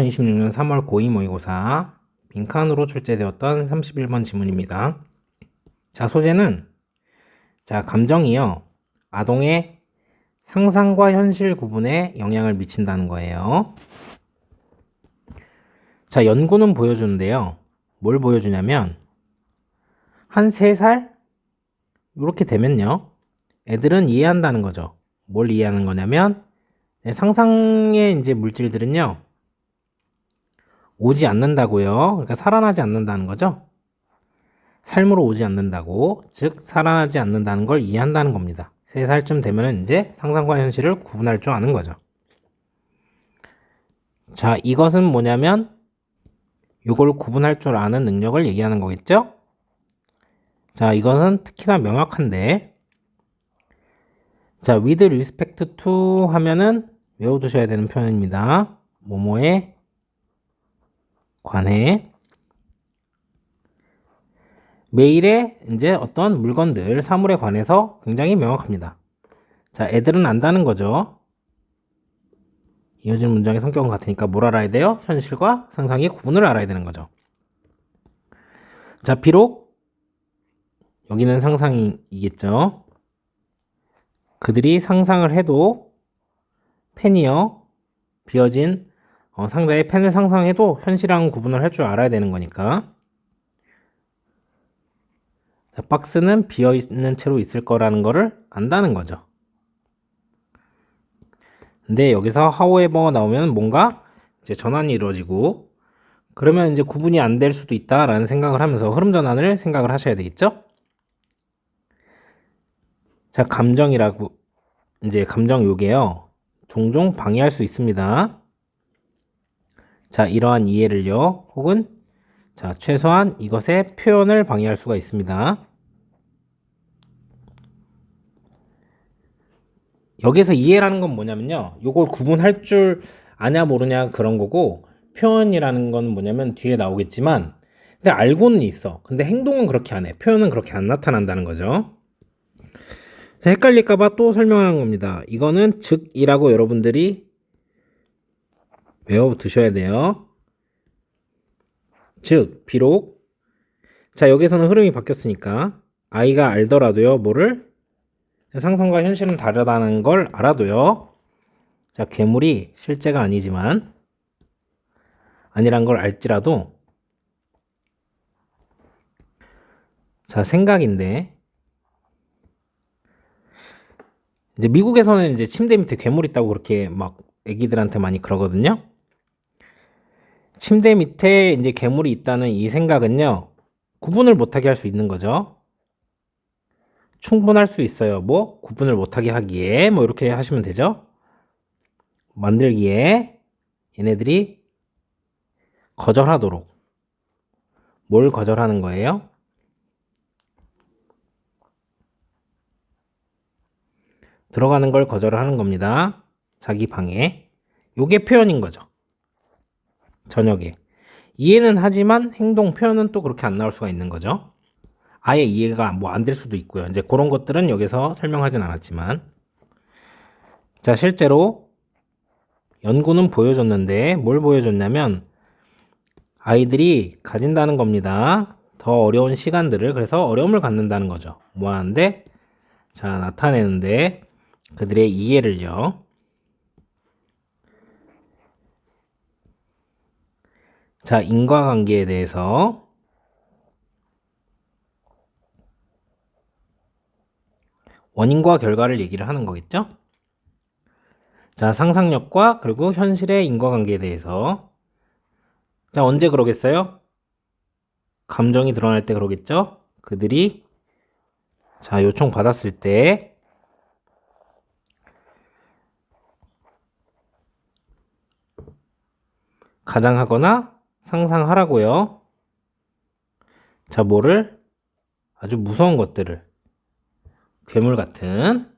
2026년 3월 고2 모의고사 빈칸으로 출제되었던 31번 지문입니다. 자, 소재는 감정이요. 아동의 상상과 현실 구분에 영향을 미친다는 거예요. 자, 연구는 보여주는데요. 뭘 보여주냐면 한 3살 이렇게 되면요. 애들은 이해한다는 거죠. 뭘 이해하는 거냐면 상상의 이제 물질들은요. 오지 않는다고요. 그러니까 살아나지 않는다는 거죠. 삶으로 오지 않는다고, 즉 살아나지 않는다는 걸 이해한다는 겁니다. 3살쯤 되면 이제 상상과 현실을 구분할 줄 아는 거죠. 자, 이것은 뭐냐면 이걸 구분할 줄 아는 능력을 얘기하는 거겠죠? 자, 이것은 특히나 명확한데, 자, with respect to 하면은 외워두셔야 되는 표현입니다. 뭐뭐에 관해 매일의 이제 어떤 물건들, 사물에 관해서 굉장히 명확합니다. 자, 애들은 안다는 거죠. 이어진 문장의 성격은 같으니까 뭘 알아야 돼요? 현실과 상상의 구분을 알아야 되는 거죠. 자, 비록 여기는 상상이겠죠. 그들이 상상을 해도 펜이요. 비어진 상자에 펜을 상상해도 현실이랑 구분을 할 줄 알아야 되는 거니까. 자, 박스는 비어있는 채로 있을 거라는 거를 안다는 거죠. 근데 여기서 however 나오면 뭔가 이제 전환이 이루어지고 그러면 이제 구분이 안 될 수도 있다라는 생각을 하면서 흐름 전환을 생각을 하셔야 되겠죠? 자, 감정이라고 이제 감정 요게요. 종종 방해할 수 있습니다. 자, 이러한 이해를요. 혹은 자, 최소한 이것의 표현을 방해할 수가 있습니다. 여기서 이해라는 건 뭐냐면요. 요걸 구분할 줄 아냐 모르냐 그런 거고 표현이라는 건 뭐냐면 뒤에 나오겠지만 근데 알고는 있어. 근데 행동은 그렇게 안 해. 표현은 그렇게 안 나타난다는 거죠. 자, 헷갈릴까봐 또 설명하는 겁니다. 이거는 즉이라고 여러분들이 외워두셔야 돼요. 즉, 비록 자, 여기서는 흐름이 바뀌었으니까 아이가 알더라도요. 뭐를? 상상과 현실은 다르다는 걸 알아도요. 자, 괴물이 실제가 아니지만 아니란 걸 알지라도 자, 생각인데 이제 미국에서는 이제 침대 밑에 괴물 있다고 그렇게 막 애기들한테 많이 그러거든요. 침대 밑에 이제 괴물이 있다는 이 생각은요. 구분을 못하게 할 수 있는 거죠. 충분할 수 있어요. 뭐 구분을 못하게 하기에 뭐 이렇게 하시면 되죠. 만들기에 얘네들이 거절하도록 뭘 거절하는 거예요? 들어가는 걸 거절하는 겁니다. 자기 방에. 요게 표현인 거죠. 저녁에. 이해는 하지만 행동 표현은 또 그렇게 안 나올 수가 있는 거죠. 아예 이해가 뭐 안 될 수도 있고요. 이제 그런 것들은 여기서 설명하진 않았지만 자, 실제로 연구는 보여줬는데 뭘 보여줬냐면 아이들이 가진다는 겁니다. 더 어려운 시간들을 그래서 어려움을 갖는다는 거죠. 뭐 하는데? 자, 나타내는데 그들의 이해를요. 자, 인과관계에 대해서 원인과 결과를 얘기를 하는 거겠죠? 자, 상상력과 그리고 현실의 인과관계에 대해서 자, 언제 그러겠어요? 감정이 드러날 때 그러겠죠? 그들이 자, 요청 받았을 때 가장하거나 상상하라고요. 자, 뭐를? 아주 무서운 것들을 괴물 같은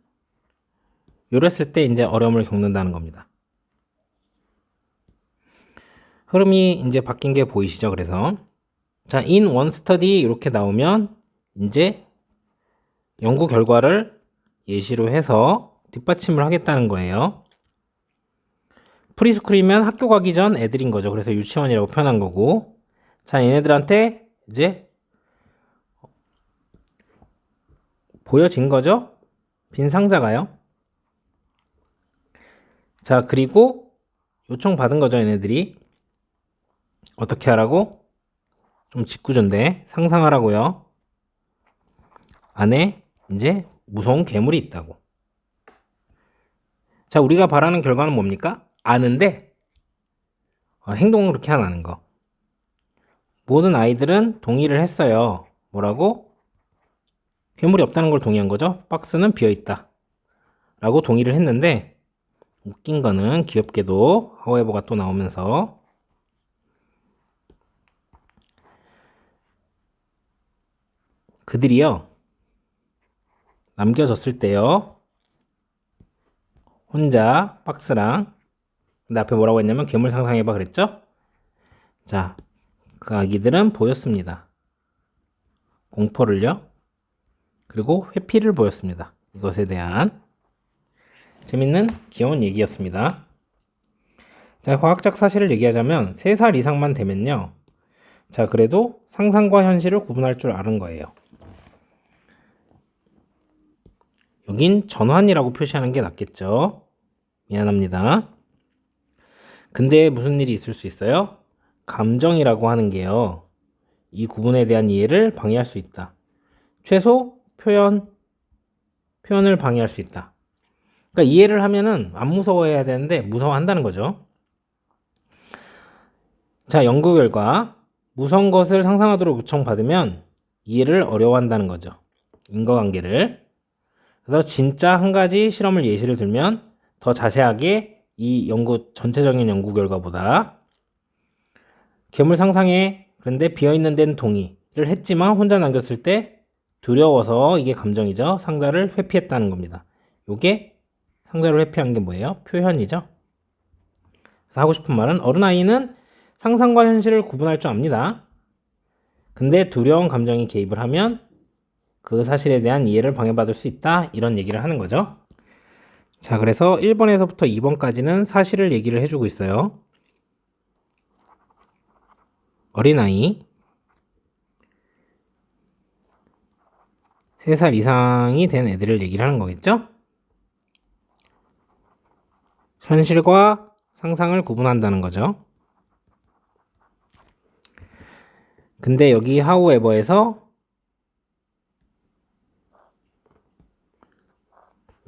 요랬을 때 이제 어려움을 겪는다는 겁니다. 흐름이 이제 바뀐 게 보이시죠? 그래서 자, in one study 이렇게 나오면 이제 연구 결과를 예시로 해서 뒷받침을 하겠다는 거예요. 프리스쿨이면 학교 가기 전 애들인 거죠. 그래서 유치원이라고 표현한 거고. 자, 얘네들한테 이제 보여진 거죠? 빈 상자가요. 자, 그리고 요청 받은 거죠, 얘네들이. 어떻게 하라고? 좀 짓궂은데 상상하라고요. 안에 이제 무서운 괴물이 있다고. 자, 우리가 바라는 결과는 뭡니까? 아는데 행동은 그렇게 안 하는 거. 모든 아이들은 동의를 했어요. 뭐라고? 괴물이 없다는 걸 동의한 거죠. 박스는 비어있다 라고 동의를 했는데, 웃긴 거는 귀엽게도 however가 또 나오면서 그들이요, 남겨졌을 때요, 혼자 박스랑, 근데 앞에 뭐라고 했냐면 괴물 상상해봐 그랬죠? 자, 그 아기들은 보였습니다. 공포를요. 그리고 회피를 보였습니다. 이것에 대한 재밌는 귀여운 얘기였습니다. 자, 과학적 사실을 얘기하자면 3살 이상만 되면요, 자, 그래도 상상과 현실을 구분할 줄 아는 거예요. 여긴 전환이라고 표시하는 게 낫겠죠. 미안합니다. 근데 무슨 일이 있을 수 있어요? 감정이라고 하는 게요, 이 구분에 대한 이해를 방해할 수 있다. 최소 표현을 방해할 수 있다. 그러니까 이해를 하면은 안 무서워해야 되는데 무서워한다는 거죠. 자, 연구 결과 무서운 것을 상상하도록 요청받으면 이해를 어려워한다는 거죠. 인과관계를. 그래서 진짜 한 가지 실험을 예시를 들면 더 자세하게 이 전체적인 연구 결과보다 괴물 상상에, 그런데 비어있는 데는 동의를 했지만 혼자 남겼을 때 두려워서, 이게 감정이죠. 상자를 회피했다는 겁니다. 요게 상자를 회피한 게 뭐예요? 표현이죠. 그래서 하고 싶은 말은 어른아이는 상상과 현실을 구분할 줄 압니다. 근데 두려운 감정이 개입을 하면 그 사실에 대한 이해를 방해받을 수 있다, 이런 얘기를 하는 거죠. 자, 그래서 1번에서부터 2번까지는 사실을 얘기를 해주고 있어요. 어린아이 3살 이상이 된 애들을 얘기를 하는 거겠죠? 현실과 상상을 구분한다는 거죠. 근데 여기 however에서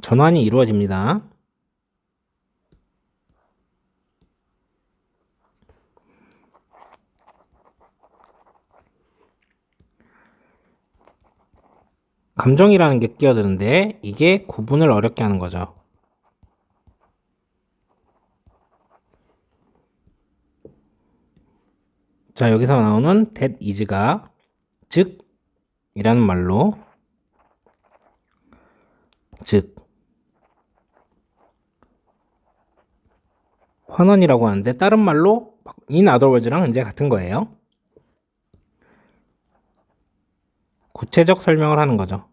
전환이 이루어집니다. 감정이라는 게 끼어드는데 이게 구분을 어렵게 하는 거죠. 자, 여기서 나오는 that is가 즉 이라는 말로, 즉 환원이라고 하는데 다른 말로 in other words랑 이제 같은 거예요. 구체적 설명을 하는 거죠.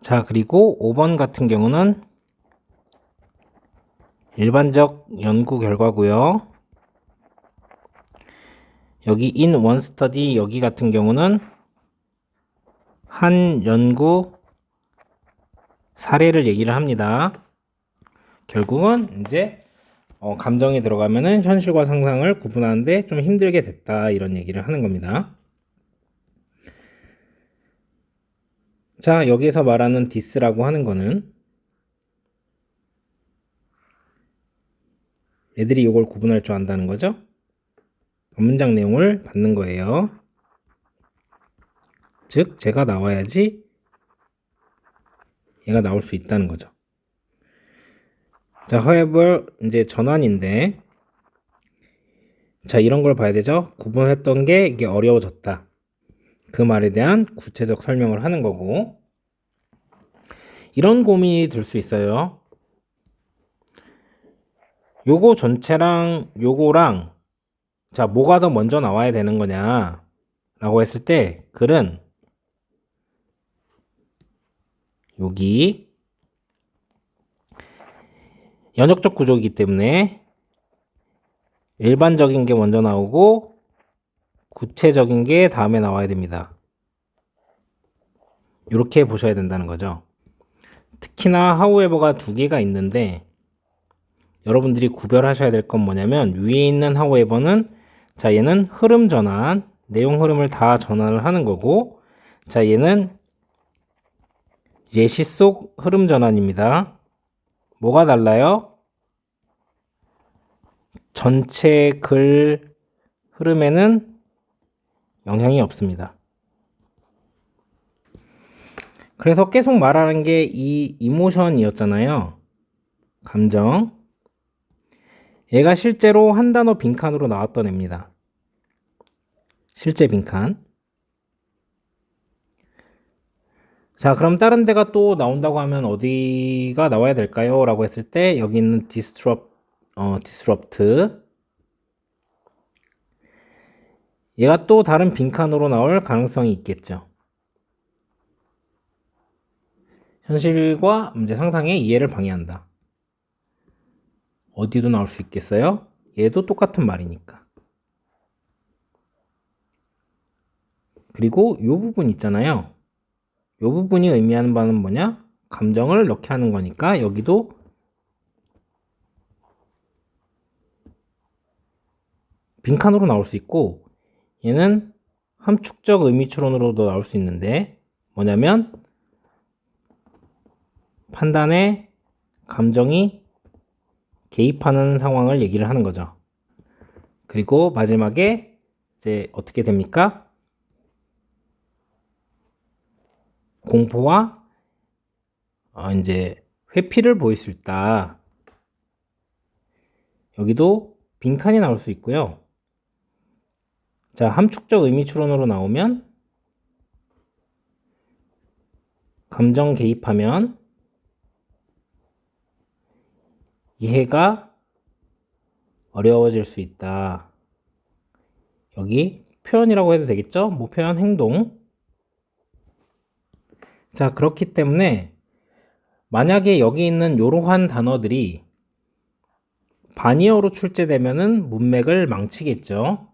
자, 그리고 5번 같은 경우는 일반적 연구 결과고요. 여기 in one study, 여기 같은 경우는 한 연구 사례를 얘기를 합니다. 결국은 이제 감정이 들어가면은 현실과 상상을 구분하는데 좀 힘들게 됐다, 이런 얘기를 하는 겁니다. 자, 여기서 말하는 this라고 하는 거는 애들이 이걸 구분할 줄 안다는 거죠. 문장 내용을 받는 거예요. 즉 제가 나와야지 얘가 나올 수 있다는 거죠. 자, however 이제 전환인데, 자, 이런 걸 봐야 되죠. 구분했던 게 이게 어려워졌다, 그 말에 대한 구체적 설명을 하는 거고, 이런 고민이 들 수 있어요. 요거 전체랑 요거랑, 자, 뭐가 더 먼저 나와야 되는 거냐 라고 했을 때 글은 여기 연역적 구조이기 때문에 일반적인 게 먼저 나오고 구체적인 게 다음에 나와야 됩니다. 이렇게 보셔야 된다는 거죠. 특히나 however가 두 개가 있는데 여러분들이 구별하셔야 될 건 뭐냐면 위에 있는 however는 자 얘는 흐름 전환, 내용 흐름을 다 전환을 하는 거고 자 얘는 예시 속 흐름 전환입니다. 뭐가 달라요? 전체 글 흐름에는 영향이 없습니다. 그래서 계속 말하는 게 이 이모션이었잖아요. 감정. 얘가 실제로 한 단어 빈칸으로 나왔던 애입니다. 실제 빈칸. 자, 그럼 다른 데가 또 나온다고 하면 어디가 나와야 될까요? 라고 했을 때 여기 있는 disrupt. 얘가 또 다른 빈칸으로 나올 가능성이 있겠죠. 현실과 문제 상상의 이해를 방해한다. 어디도 나올 수 있겠어요? 얘도 똑같은 말이니까. 그리고 이 부분 있잖아요. 이 부분이 의미하는 바는 뭐냐? 감정을 넣게 하는 거니까 여기도 빈칸으로 나올 수 있고 얘는 함축적 의미 추론으로도 나올 수 있는데 뭐냐면 판단에 감정이 개입하는 상황을 얘기를 하는 거죠. 그리고 마지막에 이제 어떻게 됩니까? 공포와 이제 회피를 보일 수 있다. 여기도 빈칸이 나올 수 있고요. 자, 함축적 의미 추론으로 나오면 감정 개입하면 이해가 어려워질 수 있다. 여기 표현이라고 해도 되겠죠? 뭐 표현, 행동. 자, 그렇기 때문에 만약에 여기 있는 이러한 단어들이 반이어로 출제되면은 문맥을 망치겠죠.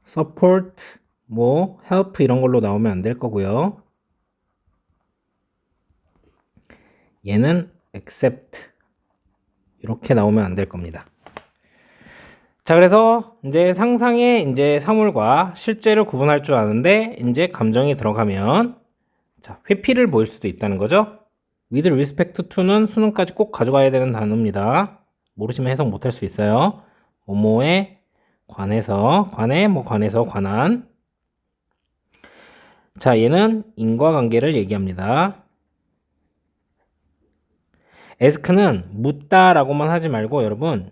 support, 뭐 help 이런 걸로 나오면 안 될 거고요. 얘는 accept 이렇게 나오면 안 될 겁니다. 자, 그래서 이제 상상의 이제 사물과 실제를 구분할 줄 아는데 이제 감정이 들어가면 자, 회피를 보일 수도 있다는 거죠. with respect to는 수능까지 꼭 가져가야 되는 단어입니다. 모르시면 해석 못할 수 있어요. 뭐뭐에 관해서, 관해, 뭐 관해서, 관한. 자, 얘는 인과관계를 얘기합니다. ask는 묻다라고만 하지 말고 여러분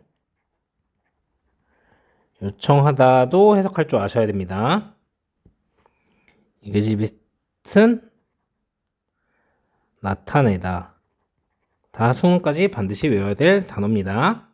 요청하다도 해석할 줄 아셔야 됩니다. exhibit은 나타내다. 다 수능까지 반드시 외워야 될 단어입니다.